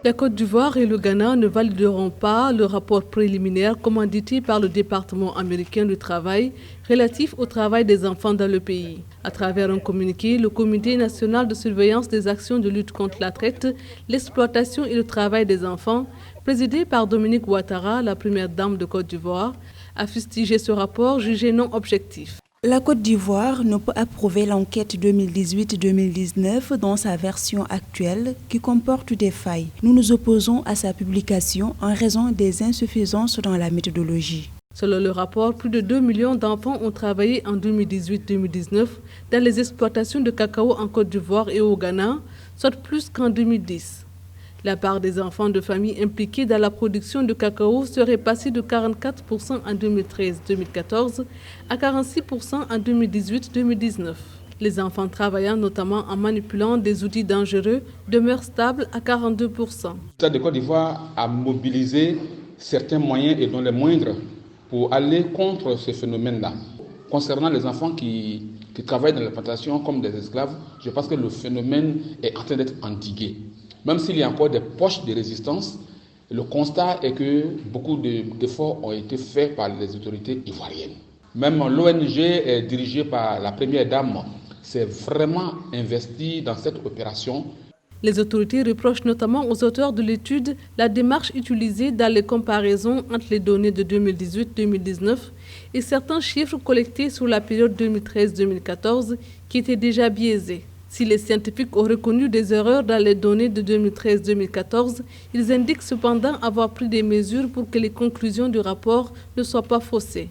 La Côte d'Ivoire et le Ghana ne valideront pas le rapport préliminaire commandité par le département américain du travail relatif au travail des enfants dans le pays. À travers un communiqué, le Comité national de surveillance des actions de lutte contre la traite, l'exploitation et le travail des enfants, présidé par Dominique Ouattara, la première dame de Côte d'Ivoire, a fustigé ce rapport jugé non objectif. La Côte d'Ivoire ne peut approuver l'enquête 2018-2019 dans sa version actuelle qui comporte des failles. Nous nous opposons à sa publication en raison des insuffisances dans la méthodologie. Selon le rapport, plus de 2 millions d'enfants ont travaillé en 2018-2019 dans les exploitations de cacao en Côte d'Ivoire et au Ghana, soit plus qu'en 2010. La part des enfants de familles impliqués dans la production de cacao serait passée de 44% en 2013-2014 à 46% en 2018-2019. Les enfants travaillant notamment en manipulant des outils dangereux demeurent stables à 42%. L'État de Côte d'Ivoire a mobilisé certains moyens et non les moindres pour aller contre ce phénomène-là. Concernant les enfants qui travaillent dans la plantation comme des esclaves, je pense que le phénomène est en train d'être endigué. Même s'il y a encore des poches de résistance, le constat est que beaucoup d'efforts ont été faits par les autorités ivoiriennes. Même l'ONG dirigée par la première dame s'est vraiment investie dans cette opération. Les autorités reprochent notamment aux auteurs de l'étude la démarche utilisée dans les comparaisons entre les données de 2018-2019 et certains chiffres collectés sur la période 2013-2014 qui étaient déjà biaisés. Si les scientifiques ont reconnu des erreurs dans les données de 2013-2014, ils indiquent cependant avoir pris des mesures pour que les conclusions du rapport ne soient pas faussées.